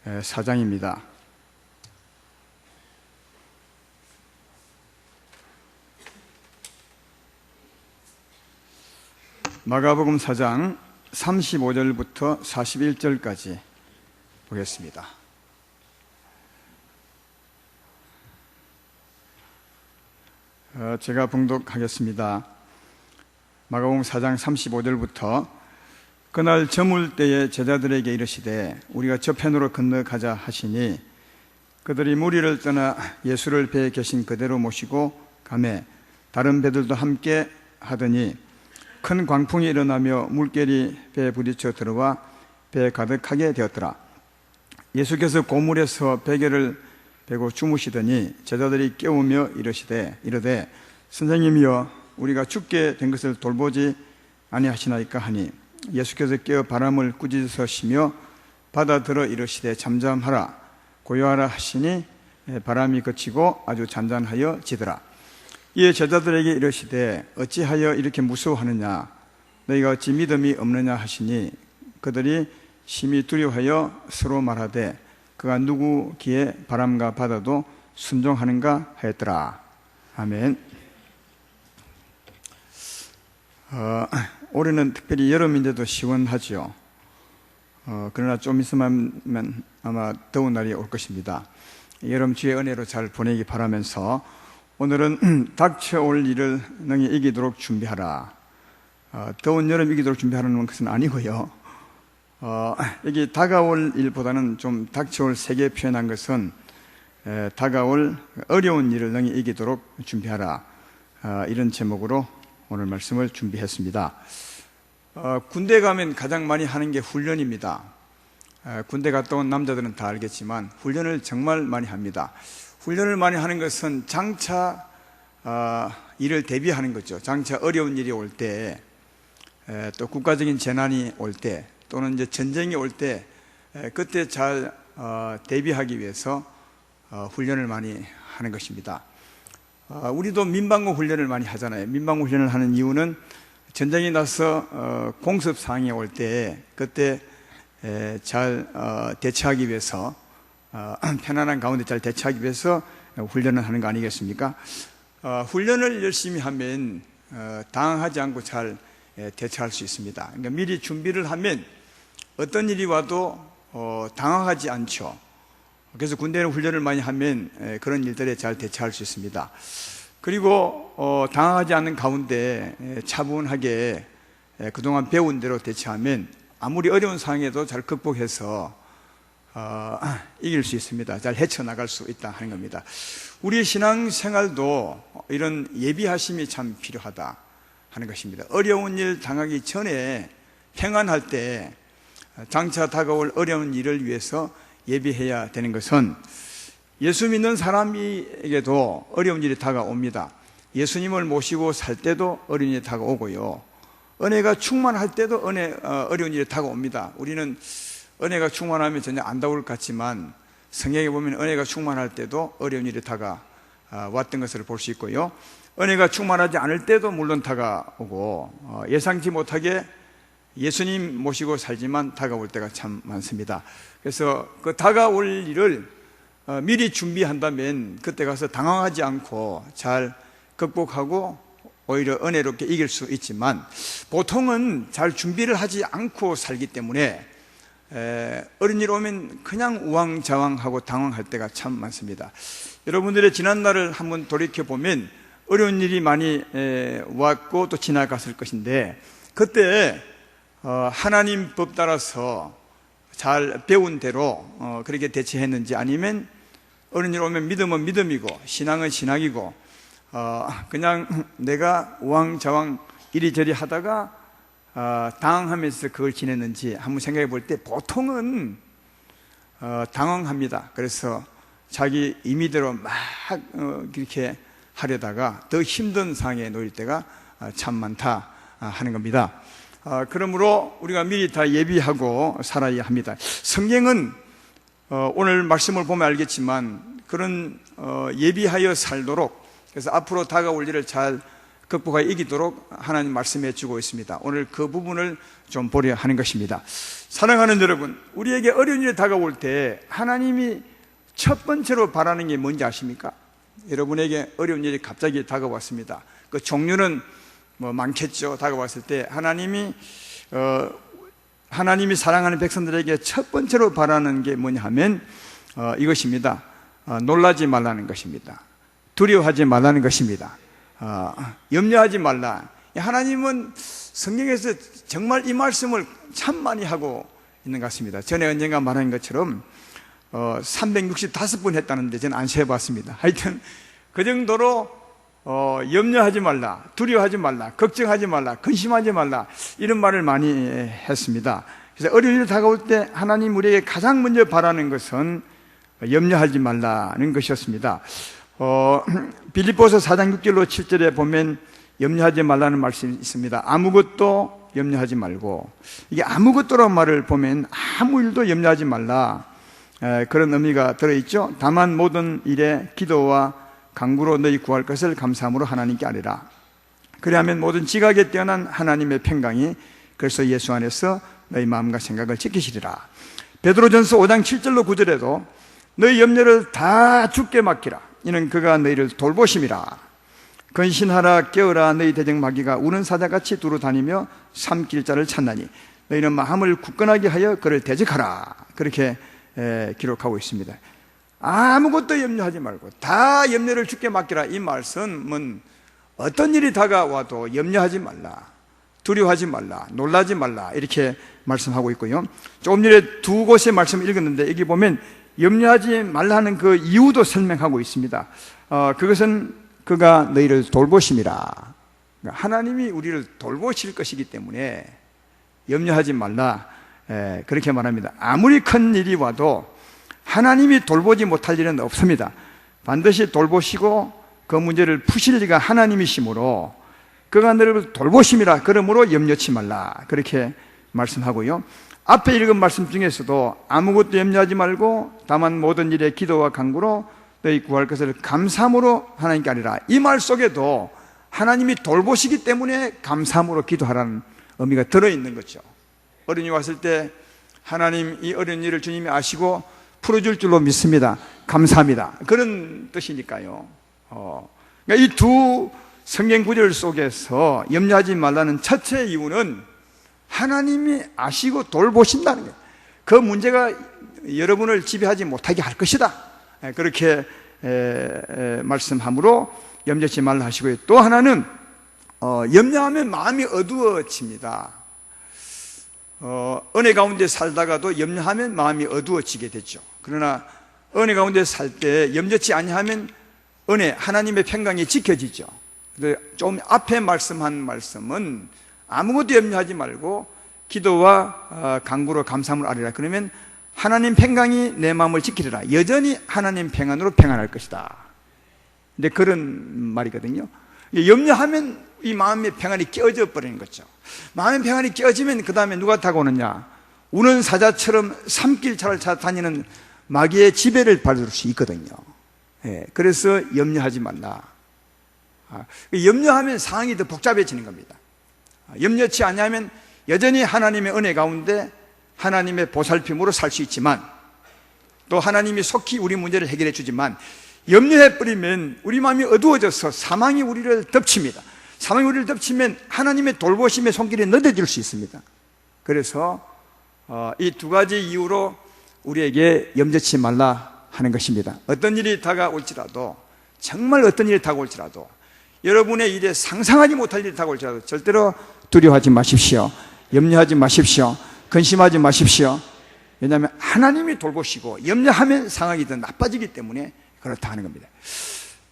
4장입니다. 마가복음 4장 35절부터 41절까지 보겠습니다. 제가 봉독하겠습니다. 마가복음 4장 35절부터 그날 저물 때에 제자들에게 이르시되 우리가 저편으로 건너가자 하시니 그들이 무리를 떠나 예수를 배에 계신 그대로 모시고 가매 다른 배들도 함께 하더니 큰 광풍이 일어나며 물결이 배에 부딪혀 들어와 배에 가득하게 되었더라. 예수께서 고물에서 베개를 베고 주무시더니 제자들이 깨우며 이르되 선생님이여 우리가 죽게 된 것을 돌보지 아니하시나이까 하니 예수께서 깨어 바람을 꾸짖으시며 받아들어 이르시되 잠잠하라 고요하라 하시니 바람이 그치고 아주 잔잔하여 지더라. 이에 제자들에게 이르시되 어찌하여 이렇게 무서워하느냐 너희가 어찌 믿음이 없느냐 하시니 그들이 심히 두려워하여 서로 말하되 그가 누구기에 바람과 바다도 순종하는가 하였더라. 아멘. 올해는 특별히 여름인데도 시원하죠. 그러나 좀 있으면 아마 더운 날이 올 것입니다. 여름 주의 은혜로 잘 보내기 바라면서 오늘은 닥쳐올 일을 능히 이기도록 준비하라. 더운 여름 이기도록 준비하라는 것은 아니고요. 여기 다가올 일보다는 좀 닥쳐올 세게 표현한 것은 다가올 어려운 일을 능히 이기도록 준비하라. 이런 제목으로 오늘 말씀을 준비했습니다. 군대 가면 가장 많이 하는 게 훈련입니다. 군대 갔다 온 남자들은 다 알겠지만 훈련을 정말 많이 합니다. 훈련을 많이 하는 것은 장차 일을 대비하는 거죠. 장차 어려운 일이 올 때, 또 국가적인 재난이 올 때, 또는 이제 전쟁이 올 때, 그때 잘 대비하기 위해서 훈련을 많이 하는 것입니다. 우리도 민방구 훈련을 많이 하잖아요. 민방구 훈련을 하는 이유는 전쟁이 나서 공습 상황이 올 때 그때 잘 대처하기 위해서 편안한 가운데 잘 대처하기 위해서 훈련을 하는 거 아니겠습니까? 훈련을 열심히 하면 당황하지 않고 잘 대처할 수 있습니다. 그러니까 미리 준비를 하면 어떤 일이 와도 당황하지 않죠. 그래서 군대는 훈련을 많이 하면 그런 일들에 잘 대처할 수 있습니다. 그리고 당황하지 않는 가운데 차분하게 그동안 배운 대로 대처하면 아무리 어려운 상황에도 잘 극복해서 이길 수 있습니다. 잘 헤쳐나갈 수 있다 하는 겁니다. 우리 신앙생활도 이런 예비하심이 참 필요하다 하는 것입니다. 어려운 일 당하기 전에 평안할 때 장차 다가올 어려운 일을 위해서 예비해야 되는 것은 예수 믿는 사람에게도 어려운 일이 다가옵니다. 예수님을 모시고 살 때도 어려운 일이 다가오고요. 은혜가 충만할 때도 어려운 일이 다가옵니다. 우리는 은혜가 충만하면 전혀 안 다가올 것 같지만 성경에 보면 은혜가 충만할 때도 어려운 일이 다가왔던 것을 볼 수 있고요. 은혜가 충만하지 않을 때도 물론 다가오고 예상치 못하게 예수님 모시고 살지만 다가올 때가 참 많습니다. 그래서 그 다가올 일을 미리 준비한다면 그때 가서 당황하지 않고 잘 극복하고 오히려 은혜롭게 이길 수 있지만 보통은 잘 준비를 하지 않고 살기 때문에 어려운 일 오면 그냥 우왕좌왕하고 당황할 때가 참 많습니다. 여러분들의 지난날을 한번 돌이켜보면 어려운 일이 많이 왔고 또 지나갔을 것인데 그때 하나님 법 따라서 잘 배운 대로 그렇게 대처했는지 아니면 어려운 일 오면 믿음은 믿음이고 신앙은 신앙이고 그냥 내가 우왕좌왕 이리저리 하다가 당황하면서 그걸 지냈는지 한번 생각해 볼 때 보통은 당황합니다. 그래서 자기 임의대로 막 이렇게 하려다가 더 힘든 상황에 놓일 때가 참 많다 하는 겁니다. 그러므로 우리가 미리 다 예비하고 살아야 합니다. 성경은 오늘 말씀을 보면 알겠지만 그런 예비하여 살도록 그래서 앞으로 다가올 일을 잘 극복하여 이기도록 하나님 말씀해 주고 있습니다. 오늘 그 부분을 좀 보려 하는 것입니다. 사랑하는 여러분, 우리에게 어려운 일이 다가올 때 하나님이 첫 번째로 바라는 게 뭔지 아십니까? 여러분에게 어려운 일이 갑자기 다가왔습니다. 그 종류는 뭐 많겠죠. 다가왔을 때 하나님이 사랑하는 백성들에게 첫 번째로 바라는 게 뭐냐 하면 이것입니다. 놀라지 말라는 것입니다. 두려워하지 말라는 것입니다. 염려하지 말라. 하나님은 성경에서 정말 이 말씀을 참 많이 하고 있는 것 같습니다. 전에 언젠가 말한 것처럼 365번 했다는데 저는 안 세어봤습니다. 하여튼 그 정도로 염려하지 말라, 두려워하지 말라, 걱정하지 말라, 근심하지 말라, 이런 말을 많이 했습니다. 그래서 어려운 일이 다가올 때 하나님 우리에게 가장 먼저 바라는 것은 염려하지 말라는 것이었습니다. 빌립보서 4장 6절로 7절에 보면 염려하지 말라는 말씀이 있습니다. 아무것도 염려하지 말고, 이게 아무것도라는 말을 보면 아무 일도 염려하지 말라, 그런 의미가 들어있죠. 다만 모든 일에 기도와 간구로 너희 구할 것을 감사함으로 하나님께 아뢰라. 그리하면 모든 지각에 뛰어난 하나님의 평강이 그래서 예수 안에서 너희 마음과 생각을 지키시리라. 베드로전서 5장 7절로 9절에도 너희 염려를 다 주께 맡기라. 이는 그가 너희를 돌보심이라. 근신하라, 깨어라. 너희 대적 마귀가 우는 사자같이 두루 다니며 삼킬 자를 찾나니 너희는 마음을 굳건하게 하여 그를 대적하라. 그렇게 기록하고 있습니다. 아무것도 염려하지 말고 다 염려를 주께 맡기라. 이 말씀은 어떤 일이 다가와도 염려하지 말라, 두려워하지 말라, 놀라지 말라, 이렇게 말씀하고 있고요. 조금 전에 두 곳의 말씀을 읽었는데 여기 보면 염려하지 말라는 그 이유도 설명하고 있습니다. 그것은 그가 너희를 돌보심이라. 하나님이 우리를 돌보실 것이기 때문에 염려하지 말라, 그렇게 말합니다. 아무리 큰 일이 와도 하나님이 돌보지 못할 일은 없습니다. 반드시 돌보시고 그 문제를 푸실 리가 하나님이시므로 그가 너를 돌보심이라. 그러므로 염려치 말라, 그렇게 말씀하고요. 앞에 읽은 말씀 중에서도 아무것도 염려하지 말고 다만 모든 일에 기도와 간구로 너희 구할 것을 감사함으로 하나님께 아뢰라. 이 말 속에도 하나님이 돌보시기 때문에 감사함으로 기도하라는 의미가 들어있는 거죠. 어려움이 왔을 때 하나님 이 어려운 일을 주님이 아시고 풀어줄 줄로 믿습니다, 감사합니다, 그런 뜻이니까요. 그러니까 이 두 성경 구절 속에서 염려하지 말라는 첫째 이유는 하나님이 아시고 돌보신다는 거예요. 그 문제가 여러분을 지배하지 못하게 할 것이다, 그렇게 말씀함으로 염려치 말라 하시고요. 또 하나는 염려하면 마음이 어두워집니다. 은혜 가운데 살다가도 염려하면 마음이 어두워지게 되죠. 그러나 은혜 가운데 살 때 염려치 아니하면 은혜, 하나님의 평강이 지켜지죠. 좀 앞에 말씀한 말씀은 아무것도 염려하지 말고 기도와 간구로 감사함을 아뢰라. 그러면 하나님 평강이 내 마음을 지키리라. 여전히 하나님 평안으로 평안할 것이다. 근데 그런 말이거든요. 염려하면 이 마음의 평안이 깨어져 버리는 거죠. 마음의 평안이 깨어지면 그 다음에 누가 다가오느냐? 우는 사자처럼 삼킬 차를 다니는 마귀의 지배를 받을 수 있거든요. 그래서 염려하지 말라. 염려하면 상황이 더 복잡해지는 겁니다. 염려치 않으면 여전히 하나님의 은혜 가운데 하나님의 보살핌으로 살 수 있지만, 또 하나님이 속히 우리 문제를 해결해 주지만, 염려해버리면 우리 마음이 어두워져서 사망이 우리를 덮칩니다. 사망이 우리를 덮치면 하나님의 돌보심의 손길이 늦어질 수 있습니다. 그래서 이 두 가지 이유로 우리에게 염려치 말라 하는 것입니다. 어떤 일이 다가올지라도, 정말 어떤 일이 다가올지라도, 여러분의 일에 상상하지 못할 일이 다가올지라도 절대로 두려워하지 마십시오. 염려하지 마십시오. 근심하지 마십시오. 왜냐하면 하나님이 돌보시고 염려하면 상황이 더 나빠지기 때문에 그렇다 하는 겁니다.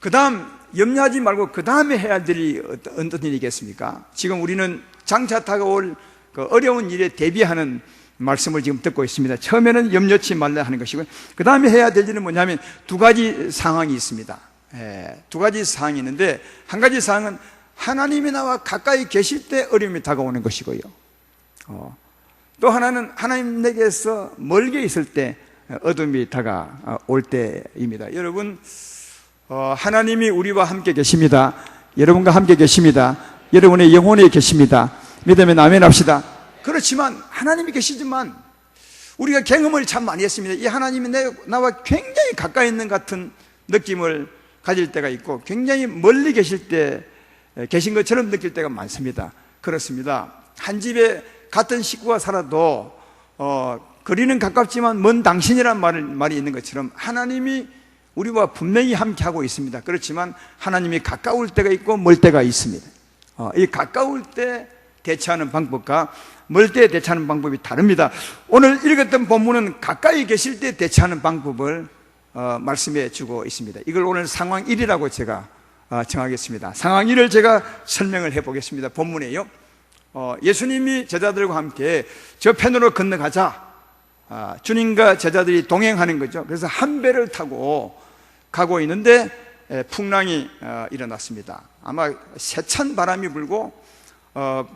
그 다음 염려하지 말고 그 다음에 해야 될 일이 어떤 일이겠습니까? 지금 우리는 장차 다가올 그 어려운 일에 대비하는 말씀을 지금 듣고 있습니다. 처음에는 염려치 말라 하는 것이고, 그 다음에 해야 될 일은 뭐냐면 두 가지 상황이 있습니다. 두 가지 상황이 있는데, 한 가지 상황은 하나님이 나와 가까이 계실 때 어려움이 다가오는 것이고요, 또 하나는 하나님에게서 멀게 있을 때 어둠이 다가올 때입니다. 여러분, 하나님이 우리와 함께 계십니다. 여러분과 함께 계십니다. 여러분의 영혼에 계십니다. 믿으면 아멘 합시다. 그렇지만 하나님이 계시지만 우리가 경험을 참 많이 했습니다. 이 하나님이 나와 굉장히 가까이 있는 것 같은 느낌을 가질 때가 있고 굉장히 멀리 계실 때 계신 것처럼 느낄 때가 많습니다. 그렇습니다. 한 집에 같은 식구가 살아도 거리는 가깝지만 먼 당신이란 말이 있는 것처럼 하나님이 우리와 분명히 함께하고 있습니다. 그렇지만 하나님이 가까울 때가 있고 멀 때가 있습니다. 이 가까울 때 대처하는 방법과 멀 때 대처하는 방법이 다릅니다. 오늘 읽었던 본문은 가까이 계실 때 대처하는 방법을 말씀해 주고 있습니다. 이걸 오늘 상황 1이라고 제가 정하겠습니다. 상황 1을 제가 설명을 해 보겠습니다. 본문에요. 예수님이 제자들과 함께 저편으로 건너가자 주님과 제자들이 동행하는 거죠. 그래서 한 배를 타고 가고 있는데 풍랑이 일어났습니다. 아마 세찬 바람이 불고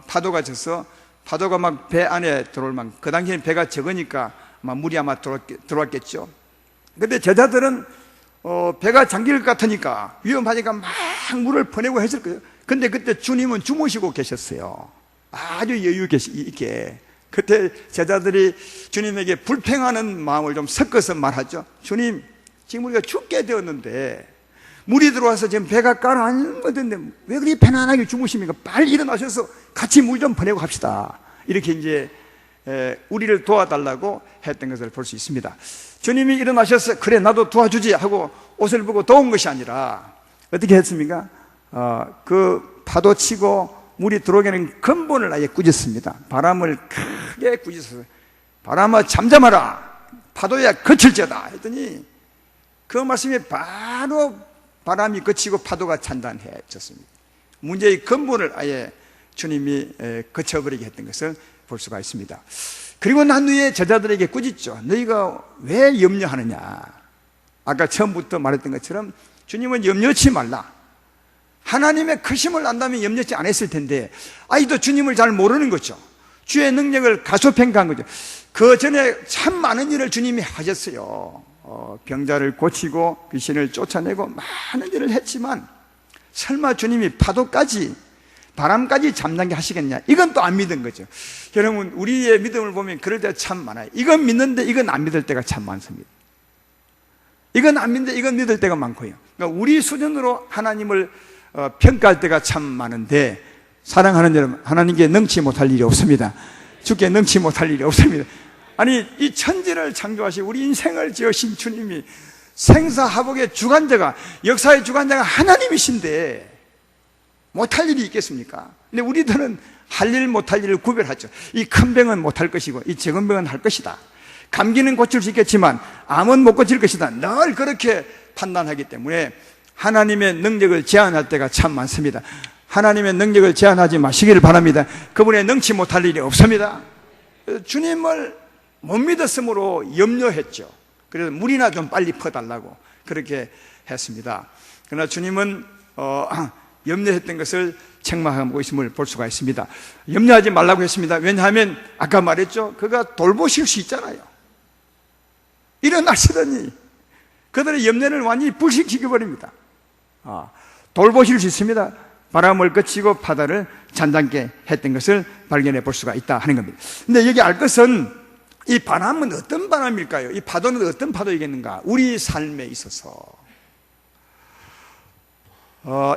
파도가 져서 파도가 막 배 안에 들어올 만큼, 그 당시에는 배가 적으니까 아마 물이 아마 들어왔겠죠. 근데 제자들은 배가 잠길 것 같으니까 위험하니까 막 물을 퍼내고 했을 거예요. 근데 그때 주님은 주무시고 계셨어요. 아주 여유 있게. 그때 제자들이 주님에게 불평하는 마음을 좀 섞어서 말하죠. 주님, 지금 우리가 죽게 되었는데 물이 들어와서 지금 배가 가라앉는데 왜 그리 편안하게 주무십니까? 빨리 일어나셔서 같이 물 좀 보내고 합시다. 이렇게 이제 우리를 도와달라고 했던 것을 볼 수 있습니다. 주님이 일어나셔서 그래 나도 도와주지 하고 옷을 벗고 도운 것이 아니라 어떻게 했습니까? 그 파도 치고 물이 들어오게는 근본을 아예 꾸짖습니다. 바람을 크게 꾸짖어서 바람아 잠잠하라, 파도야 그칠지어다 했더니 그 말씀에 바로 바람이 그치고 파도가 잔잔해졌습니다. 문제의 근본을 아예 주님이 그쳐버리게 했던 것을 볼 수가 있습니다. 그리고 난 후에 제자들에게 꾸짖죠. 너희가 왜 염려하느냐. 아까 처음부터 말했던 것처럼 주님은 염려치 말라. 하나님의 크심을 안다면 염려치 않았을 텐데 아직도 주님을 잘 모르는 거죠. 주의 능력을 가소평가한 거죠. 그 전에 참 많은 일을 주님이 하셨어요. 병자를 고치고 귀신을 쫓아내고 많은 일을 했지만 설마 주님이 파도까지 바람까지 잠잠게 하시겠냐, 이건 또 안 믿은 거죠. 여러분, 우리의 믿음을 보면 그럴 때가 참 많아요. 이건 믿는데 이건 안 믿을 때가 참 많습니다. 이건 안 믿는데 이건 믿을 때가 많고요. 그러니까 우리 수준으로 하나님을 평가할 때가 참 많은데, 사랑하는 여러분, 하나님께 능치 못할 일이 없습니다. 주께 능치 못할 일이 없습니다. 아니, 이 천지를 창조하시고 우리 인생을 지으신 주님이 생사화복의 주관자가, 역사의 주관자가 하나님이신데 못할 일이 있겠습니까? 근데 우리들은 할 일 못할 일을 구별하죠. 이 큰 병은 못할 것이고 이 적은 병은 할 것이다. 감기는 고칠 수 있겠지만 암은 못 고칠 것이다. 늘 그렇게 판단하기 때문에 하나님의 능력을 제한할 때가 참 많습니다. 하나님의 능력을 제한하지 마시기를 바랍니다. 그분의 능치 못할 일이 없습니다. 주님을 못 믿었으므로 염려했죠. 그래서 물이나 좀 빨리 퍼달라고 그렇게 했습니다. 그러나 주님은 염려했던 것을 책망하고 있음을 볼 수가 있습니다. 염려하지 말라고 했습니다. 왜냐하면 아까 말했죠. 그가 돌보실 수 있잖아요. 일어나시더니 그들의 염려를 완전히 불식시켜버립니다. 돌보실 수 있습니다. 바람을 그치고 바다를 잔잔케 했던 것을 발견해 볼 수가 있다 하는 겁니다. 근데 여기 알 것은 이 바람은 어떤 바람일까요? 이 파도는 어떤 파도이겠는가? 우리 삶에 있어서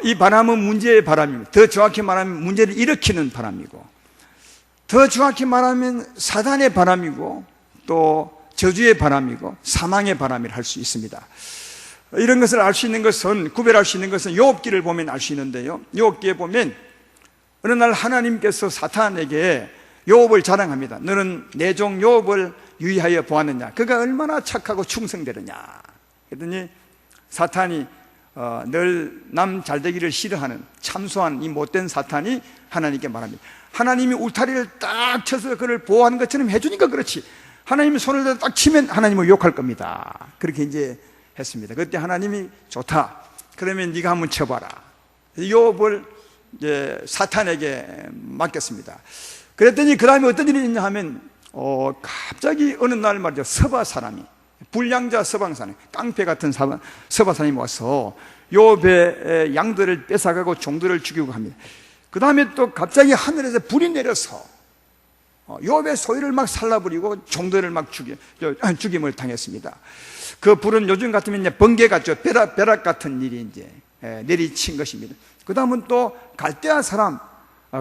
이 바람은 문제의 바람입니다. 더 정확히 말하면 문제를 일으키는 바람이고, 더 정확히 말하면 사단의 바람이고, 또 저주의 바람이고 사망의 바람이라 할 수 있습니다. 이런 것을 알 수 있는 것은, 구별할 수 있는 것은 욥기를 보면 알 수 있는데요, 욥기에 보면 어느 날 하나님께서 사탄에게 욥을 자랑합니다. 너는 내 종 욥을 유의하여 보았느냐, 그가 얼마나 착하고 충성되느냐. 그랬더니 사탄이 늘 남 잘되기를 싫어하는 참소한 이 못된 사탄이 하나님께 말합니다. 하나님이 울타리를 딱 쳐서 그를 보호하는 것처럼 해주니까 그렇지, 하나님이 손을 딱 치면 하나님을 욕할 겁니다. 그렇게 이제 했습니다. 그때 하나님이 좋다, 그러면 네가 한번 쳐봐라. 욥을 이제 사탄에게 맡겼습니다. 그랬더니 그 다음에 어떤 일이 있냐 하면 갑자기 어느 날 말이죠, 서바 사람이 불량자 서방사님, 깡패 같은 서방사님이 와서 욥의 양들을 뺏어가고 종들을 죽이고 합니다. 그 다음에 또 갑자기 하늘에서 불이 내려서 욥의 소유를 막 살라버리고 종들을 막 죽임을 당했습니다. 그 불은 요즘 같으면 이제 번개 같죠. 벼락 같은 일이 이제 내리친 것입니다. 그 다음은 또 갈대아 사람,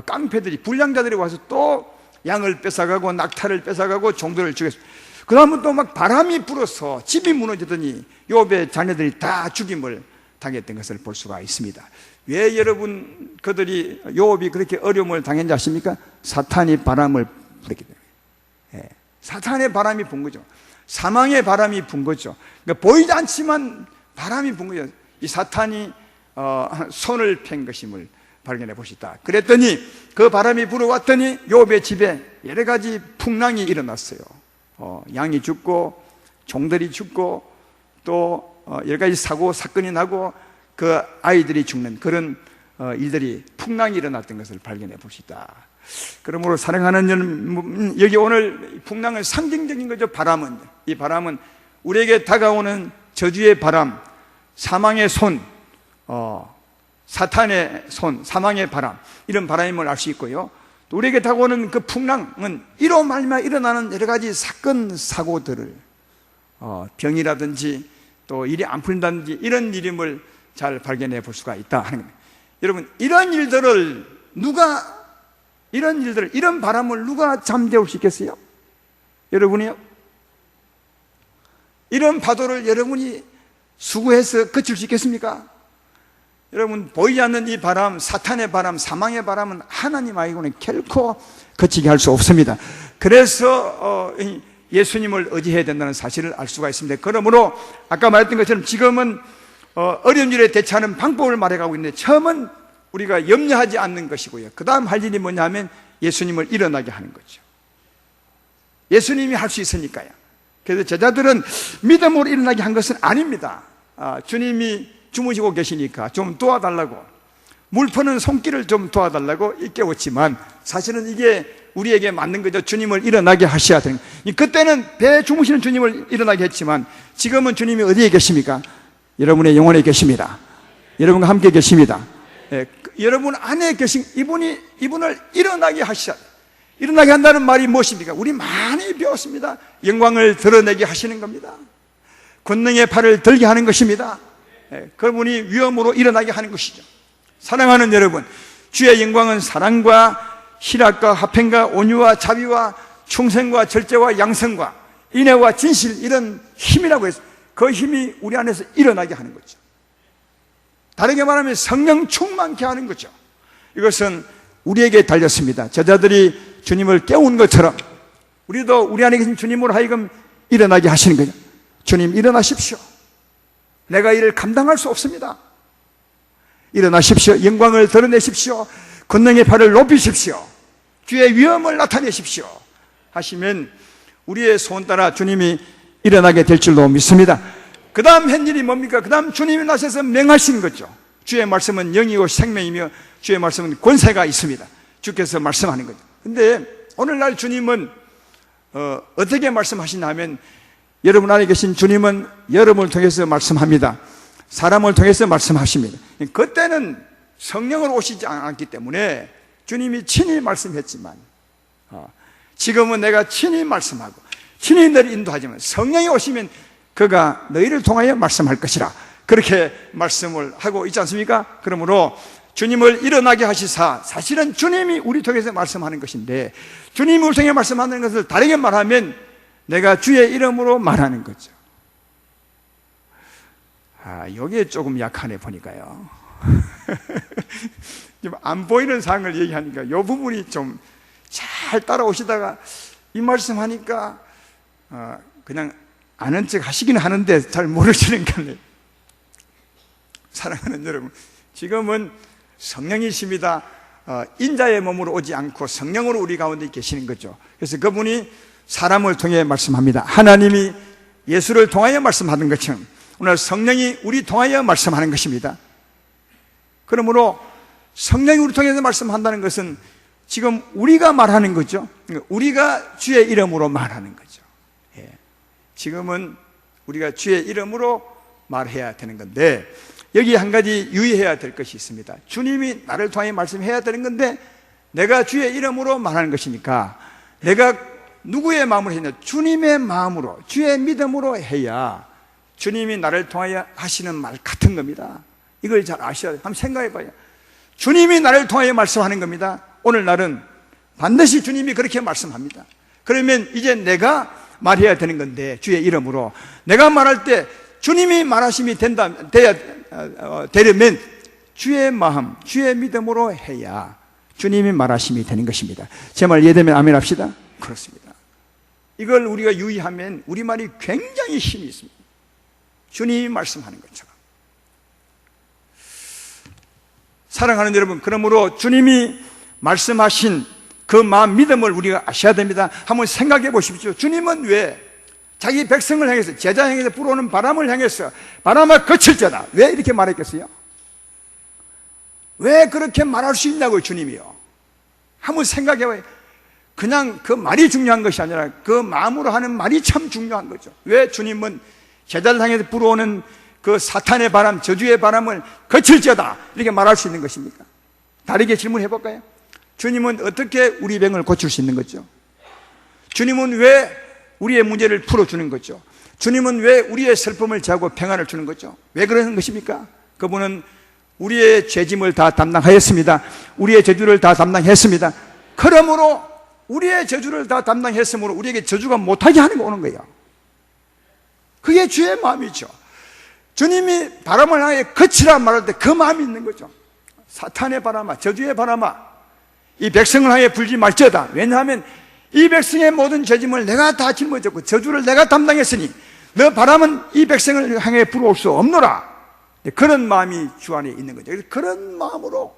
깡패들이, 불량자들이 와서 또 양을 뺏어가고 낙타를 뺏어가고 종들을 죽였습니다. 그 다음은 또 막 바람이 불어서 집이 무너지더니 욥의 자녀들이 다 죽임을 당했던 것을 볼 수가 있습니다. 왜 여러분 그들이 욥이 그렇게 어려움을 당했는지 아십니까? 사탄이 바람을 불었기 때문에. 사탄의 바람이 분 거죠. 사망의 바람이 분 거죠. 그러니까 보이지 않지만 바람이 분 거죠. 이 사탄이 손을 팬 것임을 발견해 보시다. 그랬더니 그 바람이 불어왔더니 욥의 집에 여러 가지 풍랑이 일어났어요. 양이 죽고 종들이 죽고 또 여러 가지 사건이 나고 그 아이들이 죽는 그런 일들이 풍랑이 일어났던 것을 발견해 봅시다. 그러므로 사랑하는 여러분, 여기 오늘 풍랑은 상징적인 거죠. 바람은, 이 바람은 우리에게 다가오는 저주의 바람, 사망의 손, 사탄의 손, 사망의 바람, 이런 바람임을 알 수 있고요. 또 우리에게 다가오는 그 풍랑은 이로 말미암아 일어나는 여러 가지 사건 사고들을 병이라든지 또 일이 안 풀린다든지 이런 일임을 잘 발견해 볼 수가 있다 하는 겁니다. 여러분, 이런 바람을 누가 잠재울 수 있겠어요? 여러분이요? 이런 파도를 여러분이 수고해서 그칠 수 있겠습니까? 여러분, 보이지 않는 이 바람, 사탄의 바람, 사망의 바람은 하나님 아니고는 결코 그치게 할 수 없습니다. 그래서 예수님을 의지해야 된다는 사실을 알 수가 있습니다. 그러므로 아까 말했던 것처럼 지금은 어려운 일에 대처하는 방법을 말해가고 있는데, 처음은 우리가 염려하지 않는 것이고요. 그 다음 할 일이 뭐냐면 예수님을 일어나게 하는 거죠. 예수님이 할 수 있으니까요. 그래서 제자들은 믿음으로 일어나게 한 것은 아닙니다. 주님이 주무시고 계시니까 좀 도와달라고, 물 푸는 손길을 좀 도와달라고 깨웠지만 사실은 이게 우리에게 맞는 거죠. 주님을 일어나게 하셔야 되는 거예요. 그때는 배 주무시는 주님을 일어나게 했지만 지금은 주님이 어디에 계십니까? 여러분의 영혼에 계십니다. 여러분과 함께 계십니다. 여러분 안에 계신 이분을 일어나게 하셔야 돼요. 일어나게 한다는 말이 무엇입니까? 우리 많이 배웠습니다. 영광을 드러내게 하시는 겁니다. 권능의 팔을 들게 하는 것입니다. 그분이 위엄으로 일어나게 하는 것이죠. 사랑하는 여러분, 주의 영광은 사랑과 희락과 화평과 온유와 자비와 충성과 절제와 양성과 인애와 진실, 이런 힘이라고 해서 그 힘이 우리 안에서 일어나게 하는 거죠. 다르게 말하면 성령 충만케 하는 거죠. 이것은 우리에게 달렸습니다. 제자들이 주님을 깨운 것처럼 우리도 우리 안에 계신 주님으로 하여금 일어나게 하시는 거죠. 주님, 일어나십시오. 내가 이를 감당할 수 없습니다. 일어나십시오. 영광을 드러내십시오. 권능의 팔을 높이십시오. 주의 위엄을 나타내십시오 하시면 우리의 소원 따라 주님이 일어나게 될 줄로 믿습니다. 그 다음 한 일이 뭡니까? 그 다음 주님이 나서서 맹하신 거죠. 주의 말씀은 영이고 생명이며 주의 말씀은 권세가 있습니다. 주께서 말씀하는 거죠. 근데 오늘날 주님은 어떻게 말씀하시냐 하면, 여러분 안에 계신 주님은 여러분을 통해서 말씀합니다. 사람을 통해서 말씀하십니다. 그때는 성령으로 오시지 않았기 때문에 주님이 친히 말씀했지만, 지금은 내가 친히 말씀하고 친히 너를 인도하지만 성령이 오시면 그가 너희를 통하여 말씀할 것이라, 그렇게 말씀을 하고 있지 않습니까? 그러므로 주님을 일어나게 하시사, 사실은 주님이 우리 통해서 말씀하는 것인데, 주님이 우리 통해 말씀하는 것을 다르게 말하면 내가 주의 이름으로 말하는 거죠. 여기에 조금 약하네 보니까요. 안 보이는 상황을 얘기하니까 이 부분이 좀 잘 따라오시다가 이 말씀 하니까 그냥 아는 척 하시긴 하는데 잘 모르시는 거네요. 사랑하는 여러분, 지금은 성령이십니다. 인자의 몸으로 오지 않고 성령으로 우리 가운데 계시는 거죠. 그래서 그분이 사람을 통해 말씀합니다. 하나님이 예수를 통하여 말씀하는 것처럼 오늘 성령이 우리 통하여 말씀하는 것입니다. 그러므로 성령이 우리 통해서 말씀한다는 것은 지금 우리가 말하는 거죠. 우리가 주의 이름으로 말하는 거죠. 지금은 우리가 주의 이름으로 말해야 되는 건데, 여기 한 가지 유의해야 될 것이 있습니다. 주님이 나를 통해 말씀해야 되는 건데 내가 주의 이름으로 말하는 것이니까 내가 누구의 마음으로 했냐? 주님의 마음으로, 주의 믿음으로 해야 주님이 나를 통하여 하시는 말 같은 겁니다. 이걸 잘 아셔야 돼요. 한번 생각해 봐요. 주님이 나를 통하여 말씀하는 겁니다. 오늘 날은 반드시 주님이 그렇게 말씀합니다. 그러면 이제 내가 말해야 되는 건데, 주의 이름으로 내가 말할 때 주님이 말하심이 되려면 주의 마음, 주의 믿음으로 해야 주님이 말하심이 되는 것입니다. 제 말 이해되면 아멘 합시다. 그렇습니다. 이걸 우리가 유의하면 우리말이 굉장히 힘이 있습니다. 주님이 말씀하는 것처럼. 사랑하는 여러분, 그러므로 주님이 말씀하신 그 마음, 믿음을 우리가 아셔야 됩니다. 한번 생각해 보십시오. 주님은 왜 자기 백성을 향해서, 제자 향해서 불어오는 바람을 향해서 바람아 그칠자다, 왜 이렇게 말했겠어요? 왜 그렇게 말할 수 있냐고요, 주님이요. 한번 생각해 봐요. 그냥 그 말이 중요한 것이 아니라 그 마음으로 하는 말이 참 중요한 거죠. 왜 주님은 제자를 향해서 불어오는 그 사탄의 바람, 저주의 바람을 거칠자다 이렇게 말할 수 있는 것입니까? 다르게 질문해 볼까요? 주님은 어떻게 우리 병을 고칠 수 있는 거죠? 주님은 왜 우리의 문제를 풀어주는 거죠? 주님은 왜 우리의 슬픔을 제하고 평안을 주는 거죠? 왜 그러는 것입니까? 그분은 우리의 죄짐을 다 담당하였습니다. 우리의 저주를 다 담당했습니다. 그러므로 우리의 저주를 다 담당했으므로 우리에게 저주가 못하게 하는 거 오는 거예요. 그게 주의 마음이죠. 주님이 바람을 향해 거치라 말할 때 그 마음이 있는 거죠. 사탄의 바람아, 저주의 바람아, 이 백성을 향해 불지 말지어다. 왜냐하면 이 백성의 모든 죄짐을 내가 다 짊어졌고 저주를 내가 담당했으니 너 바람은 이 백성을 향해 불어올 수 없노라. 그런 마음이 주 안에 있는 거죠. 그런 마음으로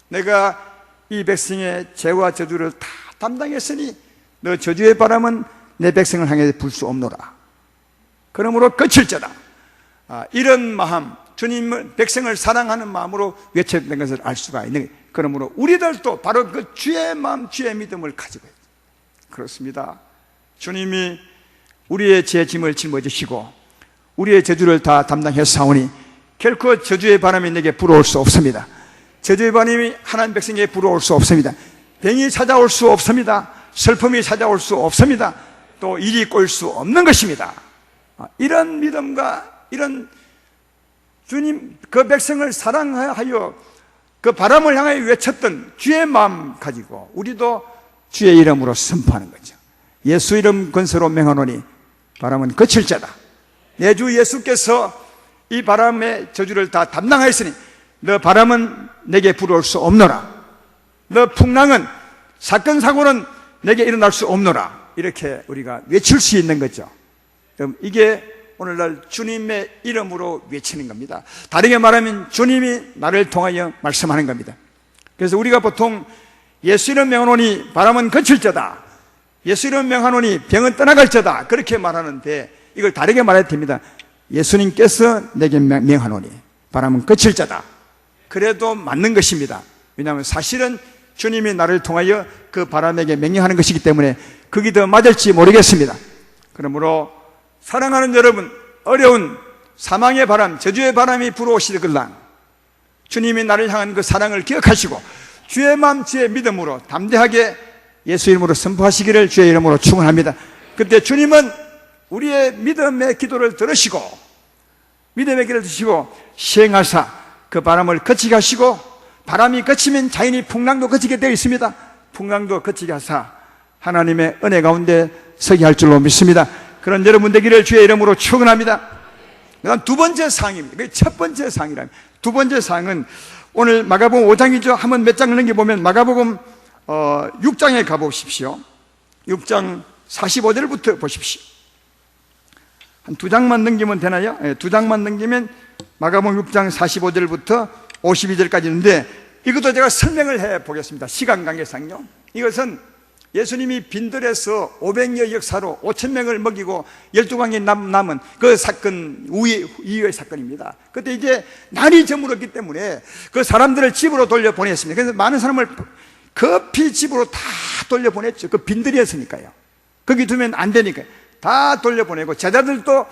내가 이 백성의 죄와 저주를 다 담당했으니 너 저주의 바람은 내 백성을 향해 불 수 없노라. 그러므로 거칠자다. 이런 마음, 주님을, 백성을 사랑하는 마음으로 외쳤던 것을 알 수가 있는 거예요. 그러므로 우리들도 바로 그 주의 마음, 주의 믿음을 가지고 있어요. 그렇습니다. 주님이 우리의 죄 짐을 짊어지시고 우리의 저주를 다 담당했사오니 결코 저주의 바람이 내게 불어올 수 없습니다. 저주의 바람이 하나님 백성에게 불어올 수 없습니다. 병이 찾아올 수 없습니다. 슬픔이 찾아올 수 없습니다. 또 일이 꼬일 수 없는 것입니다. 이런 믿음과 이런 주님 그 백성을 사랑하여 그 바람을 향하여 외쳤던 주의 마음 가지고 우리도 주의 이름으로 선포하는 거죠. 예수 이름 권세로 명하노니 바람은 거칠자다. 내 주 예수께서 이 바람의 저주를 다 담당하였으니 너 바람은 내게 불어올 수 없노라. 너 풍랑은, 사건 사고는 내게 일어날 수 없노라. 이렇게 우리가 외칠 수 있는 거죠. 그럼 이게 오늘날 주님의 이름으로 외치는 겁니다. 다르게 말하면 주님이 나를 통하여 말씀하는 겁니다. 그래서 우리가 보통 예수 이름 명하노니 바람은 거칠자다, 예수 이름 명하노니 병은 떠나갈자다 그렇게 말하는데 이걸 다르게 말해야 됩니다. 예수님께서 내게 명하노니 바람은 거칠자다. 그래도 맞는 것입니다. 왜냐하면 사실은 주님이 나를 통하여 그 바람에게 명령하는 것이기 때문에 그게 더 맞을지 모르겠습니다. 그러므로 사랑하는 여러분, 어려운 사망의 바람, 저주의 바람이 불어오시거든 주님이 나를 향한 그 사랑을 기억하시고 주의 마음, 주의 믿음으로 담대하게 예수 이름으로 선포하시기를 주의 이름으로 축원합니다. 그때 주님은 우리의 믿음의 기도를 들으시고 믿음의 기도를 드시고 시행하사 그 바람을 거치게 하시고 바람이 거치면 자연히 풍랑도 거치게 되어 있습니다. 풍랑도 거치게 하사 하나님의 은혜 가운데 서게 할 줄로 믿습니다. 그런 여러분 되기를 주의 이름으로 축원합니다. 그다음 두 번째 사항입니다. 그게 첫 번째 사항이라면 두 번째 사항은 오늘 마가복음 5장이죠. 한번 몇 장을 넘겨보면 마가복음 6장에 가보십시오. 6장 45절부터 보십시오. 한 두 장만 넘기면 되나요? 네, 두 장만 넘기면 마가복음 6장 45절부터 52절까지 있는데 이것도 제가 설명을 해 보겠습니다. 시간 관계상요. 이것은 예수님이 빈들에서 500여 역사로 5,000명을 먹이고 12강이 남은 그 사건 이후의 사건입니다. 그때 이제 날이 저물었기 때문에 그 사람들을 집으로 돌려보냈습니다. 그래서 많은 사람을 급히 집으로 다 돌려보냈죠. 그 빈들이었으니까요. 거기 두면 안 되니까요. 다 돌려보내고 제자들도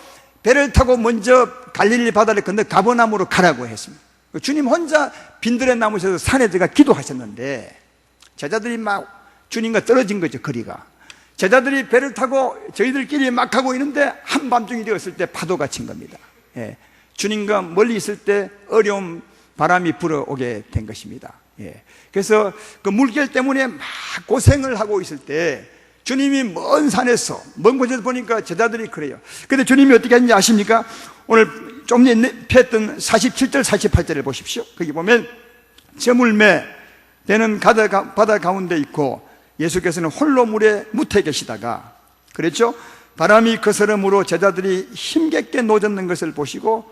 배를 타고 먼저 갈릴리 바다를 건너 가버나움으로 가라고 했습니다. 주님 혼자 빈들에 남으셔서 산에 들어가 기도하셨는데 제자들이 막 주님과 떨어진 거죠, 거리가. 제자들이 배를 타고 저희들끼리 막 가고 있는데 한밤중이 되었을 때 파도가 친 겁니다. 예. 주님과 멀리 있을 때 어려운 바람이 불어오게 된 것입니다. 예. 그래서 그 물결 때문에 막 고생을 하고 있을 때 주님이 먼 산에서, 먼 곳에서 보니까 제자들이 그래요. 근데 주님이 어떻게 했는지 아십니까? 오늘 좀 전에 폈던 47절, 48절을 보십시오. 거기 보면 저물매 배는 바다 가운데 있고 예수께서는 홀로 물에 묻혀 계시다가, 그랬죠? 바람이 거스름으로 제자들이 힘겹게 노젓는 것을 보시고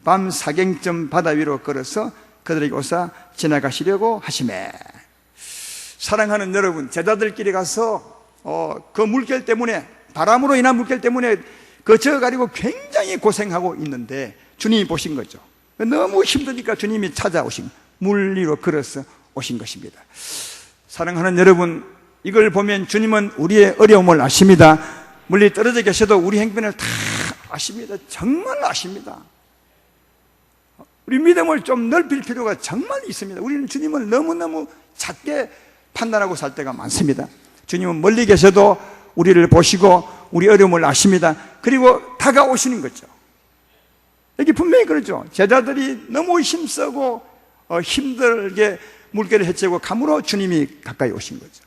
밤 사경쯤 바다 위로 걸어서 그들에게 오사 지나가시려고 하시매. 사랑하는 여러분, 제자들끼리 가서 그 물결 때문에, 바람으로 인한 물결 때문에 거쳐가지고 굉장히 고생하고 있는데 주님이 보신 거죠. 너무 힘드니까 주님이 찾아오신, 물 위로 걸어서 오신 것입니다. 사랑하는 여러분, 이걸 보면 주님은 우리의 어려움을 아십니다. 멀리 떨어져 계셔도 우리 행편을 다 아십니다. 정말 아십니다. 우리 믿음을 좀 넓힐 필요가 정말 있습니다. 우리는 주님을 너무너무 작게 판단하고 살 때가 많습니다. 주님은 멀리 계셔도 우리를 보시고 우리 어려움을 아십니다. 그리고 다가오시는 거죠. 여기 분명히 그러죠. 제자들이 너무 힘쓰고 힘들게 물결을 헤치고 감으로 주님이 가까이 오신 거죠.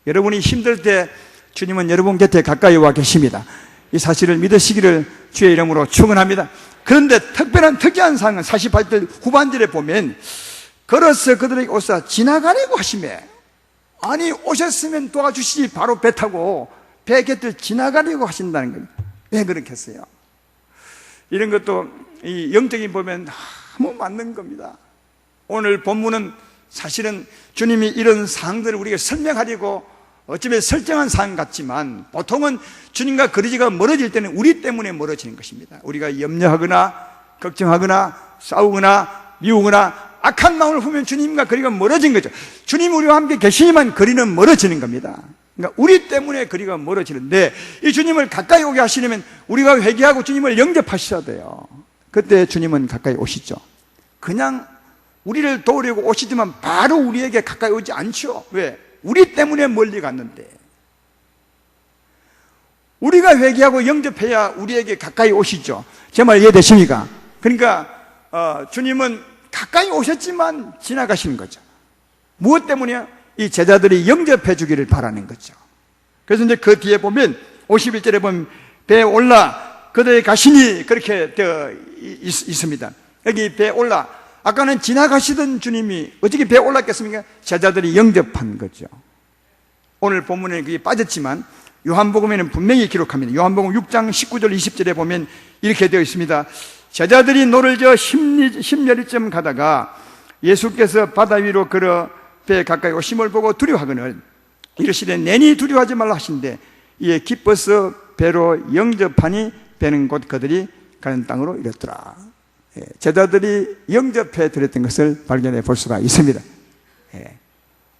여러분이 힘들 때 주님은 여러분 곁에 가까이 와 계십니다. 이 사실을 믿으시기를 주의 이름으로 축원합니다. 그런데 특이한 상은 48절 후반절에 보면 걸어서 그들에게 오사 지나가려고 하시매. 아니, 오셨으면 도와주시지, 바로 배 타고 배 곁을 지나가려고 하신다는 거예요. 왜 그렇게 했어요? 이런 것도 이 영적인 보면 너무 맞는 겁니다. 오늘 본문은 사실은 주님이 이런 사항들을 우리에게 설명하려고 어쩌면 설정한 사항 같지만, 보통은 주님과 거리가 멀어질 때는 우리 때문에 멀어지는 것입니다. 우리가 염려하거나 걱정하거나 싸우거나 미우거나 악한 마음을 품으면 주님과 거리가 멀어진 거죠. 주님이 우리와 함께 계시지만 거리는 멀어지는 겁니다. 그러니까 우리 때문에 거리가 멀어지는데, 이 주님을 가까이 오게 하시려면 우리가 회개하고 주님을 영접하셔야 돼요. 그때 주님은 가까이 오시죠. 그냥 우리를 도우려고 오시지만 바로 우리에게 가까이 오지 않죠. 왜? 우리 때문에 멀리 갔는데. 우리가 회개하고 영접해야 우리에게 가까이 오시죠. 제 말 이해되십니까? 그러니까 주님은 가까이 오셨지만 지나가시는 거죠. 무엇 때문이야? 이 제자들이 영접해 주기를 바라는 거죠. 그래서 이제 그 뒤에 보면 51절에 보면 배에 올라 그들의 가시니 그렇게 되어 있습니다. 여기 배에 올라, 아까는 지나가시던 주님이 어떻게 배에 올랐겠습니까? 제자들이 영접한 거죠. 오늘 본문에 그게 빠졌지만 요한복음에는 분명히 기록합니다. 요한복음 6장 19절 20절에 보면 이렇게 되어 있습니다. 제자들이 노를 저어 십여리쯤 가다가 예수께서 바다 위로 걸어 배에 가까이 오심을 보고 두려워하거늘 이르시되 내니 두려워하지 말라 하신대 이에 기뻐서 배로 영접하니 배는 곧 그들이 가는 땅으로 이르더라. 제자들이 영접해 드렸던 것을 발견해 볼 수가 있습니다.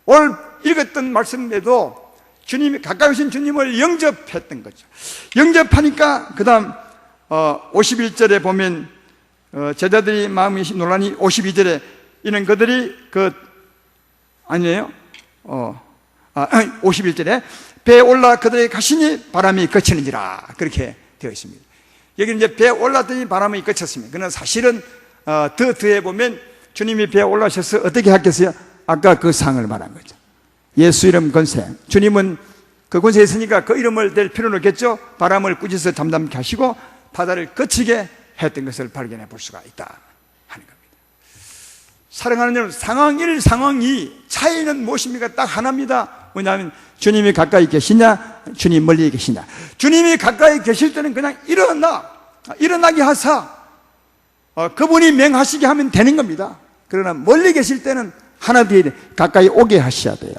오늘 읽었던 말씀에도 주님이 가까이 오신 주님을 영접했던 거죠. 영접하니까 그 다음 51절에 보면 제자들이 마음이 놀라니 52절에 이는 그들이 아니에요? 51절에 배에 올라 그들에게 가시니 바람이 그치는지라 그렇게 되어 있습니다. 여기는 이제 배에 올랐더니 바람이 그쳤습니다. 그러나 사실은 더 뒤에 보면 주님이 배에 올라셔서 어떻게 하겠어요? 아까 그 상을 말한 거죠. 예수 이름 권세. 주님은 그 권세에 있으니까 그 이름을 댈 필요는 없겠죠. 바람을 꾸짖어 잠잠케 하시고 바다를 거치게 했던 것을 발견해 볼 수가 있다 하는 겁니다. 사랑하는 여러분, 상황 1, 상황 2 차이는 무엇입니까? 딱 하나입니다. 뭐냐면 주님이 가까이 계시냐, 주님 멀리 계시냐. 주님이 가까이 계실 때는 그냥 일어나게 하사 그분이 맹하시게 하면 되는 겁니다. 그러나 멀리 계실 때는 하나 뒤에 가까이 오게 하셔야 돼요.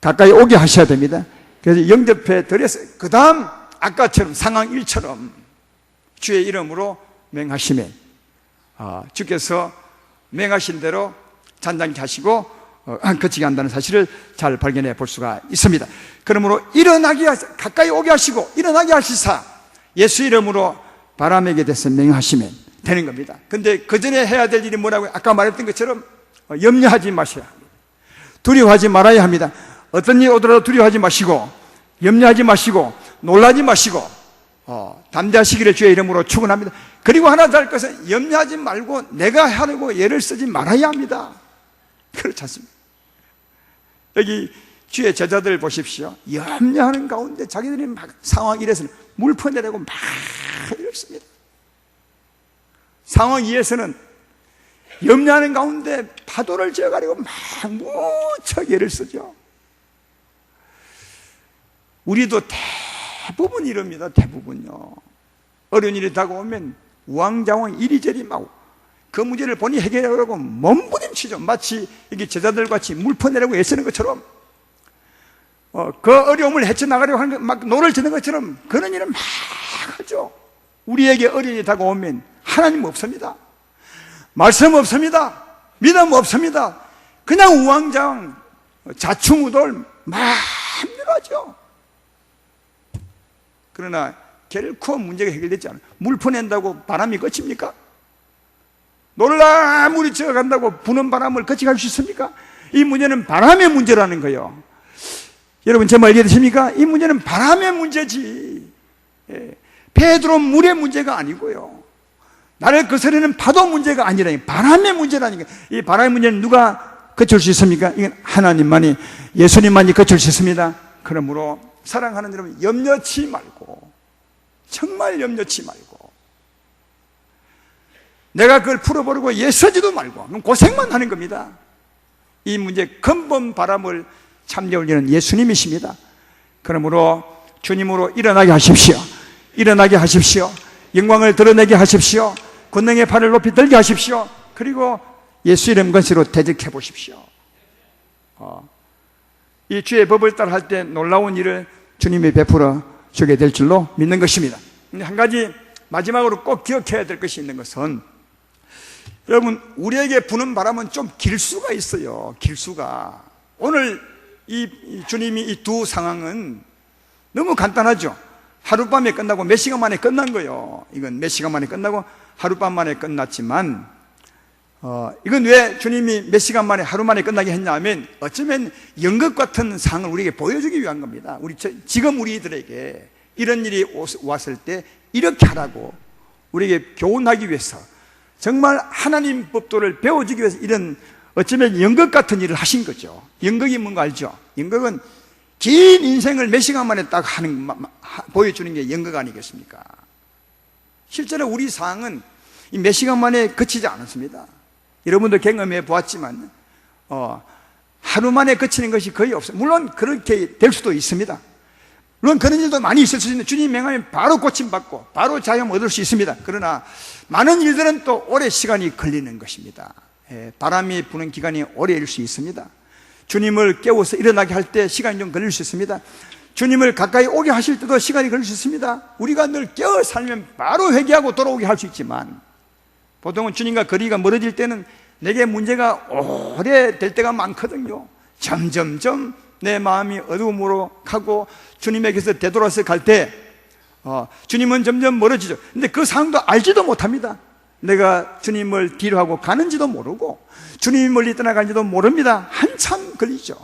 가까이 오게 하셔야 됩니다. 그래서 영접해 드려서 그 다음 아까처럼 상황 1처럼 주의 이름으로 맹하시면 주께서 맹하신 대로 잔잔케 하시고 거치게 한다는 사실을 잘 발견해 볼 수가 있습니다. 그러므로 가까이 오게 하시고 일어나게 하시사 예수 이름으로 바람에게 대해서 명하시면 되는 겁니다. 근데 그 전에 해야 될 일이 뭐라고요? 아까 말했던 것처럼 염려하지 마셔야 합니다. 두려워하지 말아야 합니다. 어떤 일이 오더라도 두려워하지 마시고, 염려하지 마시고, 놀라지 마시고, 담대하시기를 주의 이름으로 축원합니다. 그리고 하나 더 할 것은 염려하지 말고 내가 하려고 애를 쓰지 말아야 합니다. 그렇지 않습니까? 여기 주의 제자들 보십시오. 염려하는 가운데 자기들이 막 상황 1에서는 물 퍼내려고 막 이렇습니다. 상황 2에서는 염려하는 가운데 파도를 지어가지고 막 무척 애를 쓰죠. 우리도 대부분 이럽니다. 대부분요. 어려운 일이 다가오면 우왕좌왕 이리저리 막 그 문제를 본인이 해결하려고 몸부림치죠. 마치 이게 제자들 같이 물 퍼내려고 애쓰는 것처럼, 그 어려움을 헤쳐나가려고 하는 막 노를 젓는 것처럼 그런 일을 막 하죠. 우리에게 어려운 일이 다가오면 하나님 없습니다. 말씀 없습니다. 믿음 없습니다. 그냥 우왕좌왕 자충우돌 막 힘들어하죠. 그러나 결코 문제가 해결되지 않아요. 물 퍼낸다고 바람이 그칩니까? 놀라 물이 져간다고 부는 바람을 거치갈 수 있습니까? 이 문제는 바람의 문제라는 거예요. 여러분 제 말 이해되십니까? 이 문제는 바람의 문제지, 배에 들어온 물의 문제가 아니고요, 나를 거스르는 파도 문제가 아니라 바람의 문제라니까. 이 바람의 문제는 누가 거칠 수 있습니까? 이건 하나님만이, 예수님만이 거칠 수 있습니다. 그러므로 사랑하는 여러분, 염려치 말고, 정말 염려치 말고, 내가 그걸 풀어버리고 애쓰지도 말고 고생만 하는 겁니다. 이 문제 근본 바람을 참여올리는 예수님이십니다. 그러므로 주님으로 일어나게 하십시오. 일어나게 하십시오. 영광을 드러내게 하십시오. 권능의 팔을 높이 들게 하십시오. 그리고 예수 이름 것으로 대적해 보십시오. 이 주의 법을 따라 할 때 놀라운 일을 주님이 베풀어 주게 될 줄로 믿는 것입니다. 근데 한 가지 마지막으로 꼭 기억해야 될 것이 있는 것은, 여러분 우리에게 부는 바람은 좀 길 수가 있어요. 길 수가. 오늘 이 주님이 이 두 상황은 너무 간단하죠. 하룻밤에 끝나고 몇 시간 만에 끝난 거예요. 이건 몇 시간 만에 끝나고 하룻밤 만에 끝났지만, 이건 왜 주님이 몇 시간 만에 하루 만에 끝나게 했냐 하면, 어쩌면 연극 같은 상을 우리에게 보여주기 위한 겁니다. 지금 우리들에게 이런 일이 왔을 때 이렇게 하라고 우리에게 교훈하기 위해서, 정말 하나님 법도를 배워주기 위해서 이런 어쩌면 연극 같은 일을 하신 거죠. 연극이 뭔가 알죠? 연극은 긴 인생을 몇 시간 만에 딱 보여주는 게 연극 아니겠습니까? 실제로 우리 상황은 이 몇 시간 만에 그치지 않았습니다. 여러분도 경험해 보았지만, 하루 만에 그치는 것이 거의 없어요. 물론 그렇게 될 수도 있습니다. 물론 그런 일도 많이 있을 수 있는데, 주님 명하면 바로 고침받고 바로 자유함 얻을 수 있습니다. 그러나 많은 일들은 또 오래 시간이 걸리는 것입니다. 바람이 부는 기간이 오래일 수 있습니다. 주님을 깨워서 일어나게 할 때 시간이 좀 걸릴 수 있습니다. 주님을 가까이 오게 하실 때도 시간이 걸릴 수 있습니다. 우리가 늘 깨어 살면 바로 회개하고 돌아오게 할 수 있지만, 보통은 주님과 거리가 멀어질 때는 내게 문제가 오래될 때가 많거든요. 점점점 내 마음이 어두움으로 가고 주님에게서 되돌아서 갈 때 주님은 점점 멀어지죠. 근데 그 상황도 알지도 못합니다. 내가 주님을 뒤로 하고 가는지도 모르고 주님이 멀리 떠나가는지도 모릅니다. 한참 걸리죠.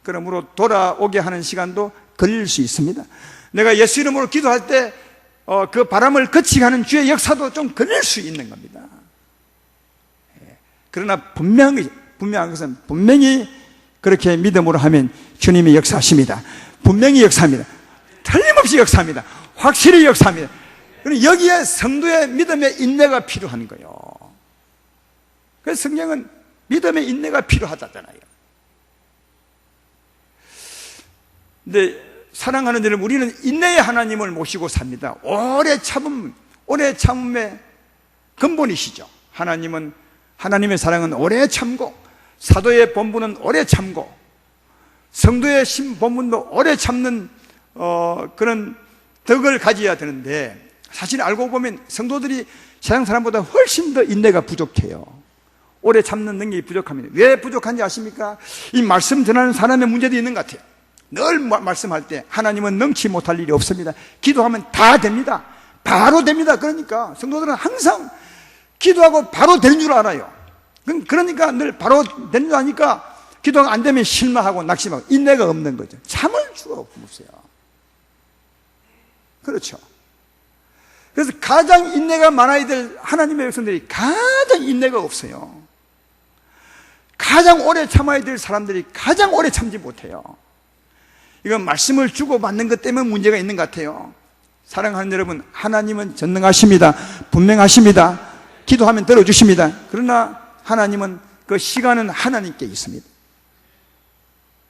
그러므로 돌아오게 하는 시간도 걸릴 수 있습니다. 내가 예수 이름으로 기도할 때 그 바람을 거치게 하는 주의 역사도 좀 걸릴 수 있는 겁니다. 그러나 분명한 것은, 분명히 그렇게 믿음으로 하면 주님이 역사하십니다. 분명히 역사합니다. 틀림없이 역사합니다. 확실히 역사합니다. 그리고 여기에 성도의 믿음의 인내가 필요한 거예요. 그래서 성경은 믿음의 인내가 필요하다잖아요. 근데 사랑하는 여러분, 우리는 인내의 하나님을 모시고 삽니다. 오래 참음의 근본이시죠. 하나님의 사랑은 오래 참고, 사도의 본분은 오래 참고, 성도의 본분도 오래 참는 그런 덕을 가져야 되는데, 사실 알고 보면 성도들이 세상 사람보다 훨씬 더 인내가 부족해요. 오래 참는 능력이 부족합니다. 왜 부족한지 아십니까? 이 말씀 전하는 사람의 문제도 있는 것 같아요. 늘 말씀할 때 하나님은 넘치 못할 일이 없습니다. 기도하면 다 됩니다. 바로 됩니다. 그러니까 성도들은 항상 기도하고 바로 되는 줄 알아요. 그러니까 늘 바로 되는 줄 아니까 기도가 안 되면 실망하고 낙심하고 인내가 없는 거죠. 참을 수가 없어요. 그렇죠. 그래서 가장 인내가 많아야 될 하나님의 백성들이 가장 인내가 없어요. 가장 오래 참아야 될 사람들이 가장 오래 참지 못해요. 이건 말씀을 주고받는 것 때문에 문제가 있는 것 같아요. 사랑하는 여러분, 하나님은 전능하십니다. 분명하십니다. 기도하면 들어주십니다. 그러나 하나님은 그 시간은 하나님께 있습니다.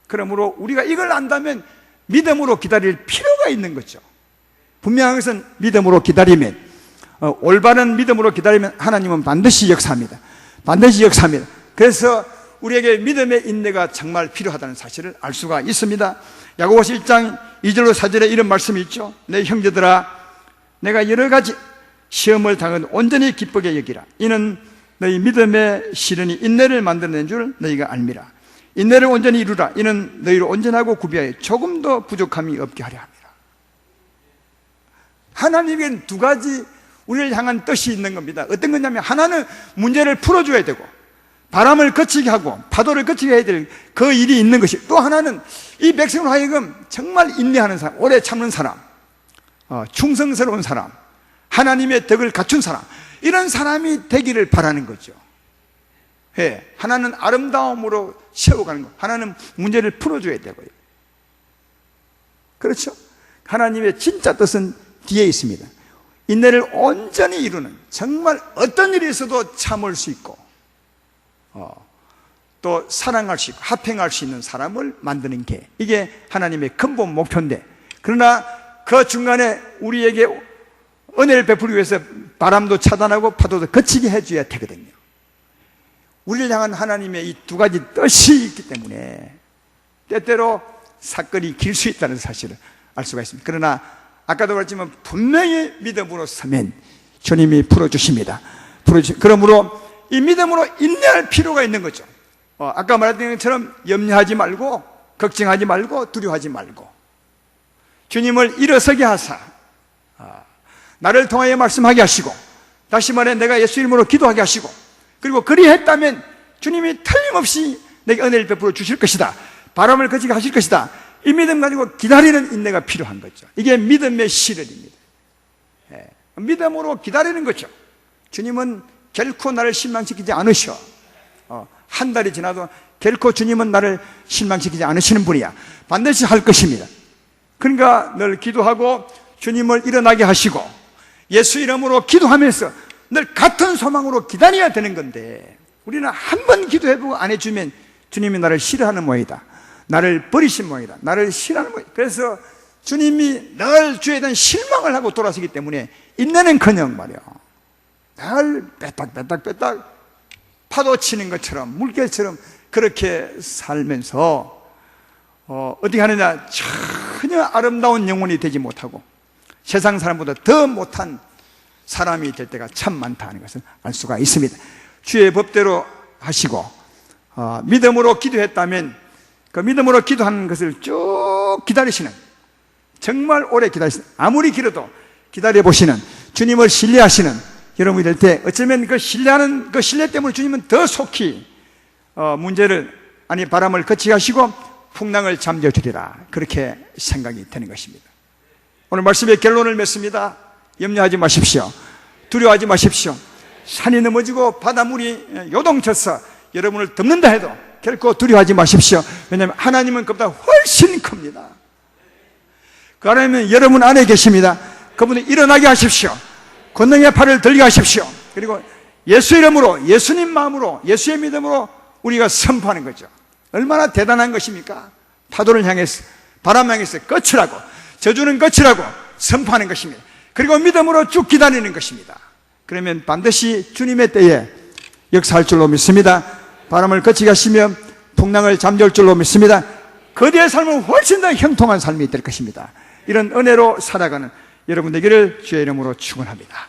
그러므로 우리가 이걸 안다면 믿음으로 기다릴 필요가 있는 거죠. 분명한 것은 믿음으로 기다리면, 올바른 믿음으로 기다리면 하나님은 반드시 역사합니다. 반드시 역사합니다. 그래서 우리에게 믿음의 인내가 정말 필요하다는 사실을 알 수가 있습니다. 야고보서 1장 2절로 4절에 이런 말씀이 있죠. 내 형제들아, 내가 여러 가지 시험을 당한 온전히 기쁘게 여기라. 이는 너희 믿음의 시련이 인내를 만들어낸 줄 너희가 알미라. 인내를 온전히 이루라. 이는 너희를 온전하고 구비하여 조금도 부족함이 없게 하려 합니다. 하나님에게는 두 가지 우리를 향한 뜻이 있는 겁니다. 어떤 거냐면 하나는 문제를 풀어줘야 되고 바람을 거치게 하고 파도를 거치게 해야 될 그 일이 있는 것이, 또 하나는 이 백성으로 하여금 정말 인내하는 사람, 오래 참는 사람, 충성스러운 사람, 하나님의 덕을 갖춘 사람, 이런 사람이 되기를 바라는 거죠. 하나는 아름다움으로 세워가는 것, 하나는 문제를 풀어줘야 되고요. 그렇죠? 하나님의 진짜 뜻은 뒤에 있습니다. 인내를 온전히 이루는, 정말 어떤 일이 있어도 참을 수 있고 또 사랑할 수 있고 합행할 수 있는 사람을 만드는 게, 이게 하나님의 근본 목표인데, 그러나 그 중간에 우리에게 은혜를 베풀기 위해서 바람도 차단하고 파도도 거치게 해줘야 되거든요. 우리를 향한 하나님의 이 두 가지 뜻이 있기 때문에 때때로 사건이 길 수 있다는 사실을 알 수가 있습니다. 그러나 아까도 그랬지만 분명히 믿음으로 서면 주님이 풀어주십니다. 그러므로 이 믿음으로 인내할 필요가 있는 거죠. 아까 말했던 것처럼 염려하지 말고 걱정하지 말고 두려워하지 말고 주님을 일어서게 하사 나를 통하여 말씀하게 하시고, 다시 말해 내가 예수 이름으로 기도하게 하시고, 그리고 그리했다면 주님이 틀림없이 내게 은혜를 베풀어 주실 것이다, 바람을 거치게 하실 것이다, 이 믿음 가지고 기다리는 인내가 필요한 거죠. 이게 믿음의 시련입니다. 믿음으로 기다리는 거죠. 주님은 결코 나를 실망시키지 않으셔. 한 달이 지나도 결코 주님은 나를 실망시키지 않으시는 분이야. 반드시 할 것입니다. 그러니까 늘 기도하고 주님을 일어나게 하시고 예수 이름으로 기도하면서 늘 같은 소망으로 기다려야 되는 건데, 우리는 한 번 기도해보고 안 해주면 주님이 나를 싫어하는 모양이다, 나를 버리신 모양이다, 나를 싫어하는 모양이다. 그래서 주님이 늘 주에 대한 실망을 하고 돌아서기 때문에 인내는커녕 말이야, 늘 빼딱 파도 치는 것처럼 물결처럼 그렇게 살면서 어떻게 하느냐, 전혀 아름다운 영혼이 되지 못하고 세상 사람보다 더 못한 사람이 될 때가 참 많다는 것을 알 수가 있습니다. 주의 법대로 하시고 믿음으로 기도했다면 그 믿음으로 기도하는 것을 쭉 기다리시는, 정말 오래 기다리시는, 아무리 길어도 기다려보시는, 주님을 신뢰하시는 여러분이 될 때, 어쩌면 그 신뢰하는 그 신뢰 때문에 주님은 더 속히 문제를, 아니 바람을 거치게 하시고 풍랑을 잠재우리라, 그렇게 생각이 되는 것입니다. 오늘 말씀의 결론을 맺습니다. 염려하지 마십시오. 두려워하지 마십시오. 산이 넘어지고 바닷물이 요동쳐서 여러분을 덮는다 해도 결코 두려워하지 마십시오. 왜냐하면 하나님은 그보다 훨씬 큽니다. 그 하나님은 여러분 안에 계십니다. 그분을 일어나게 하십시오. 권능의 팔을 들게 하십시오. 그리고 예수 이름으로, 예수님 마음으로, 예수의 믿음으로 우리가 선포하는 거죠. 얼마나 대단한 것입니까? 파도를 향해서, 바람 향해서 거치라고, 저주는 거치라고 선포하는 것입니다. 그리고 믿음으로 쭉 기다리는 것입니다. 그러면 반드시 주님의 때에 역사할 줄로 믿습니다. 바람을 거치게 하시며 풍랑을 잠재울 줄로 믿습니다. 거대의 삶은 훨씬 더 형통한 삶이 될 것입니다. 이런 은혜로 살아가는 여러분 되기를 주의 이름으로 축원합니다.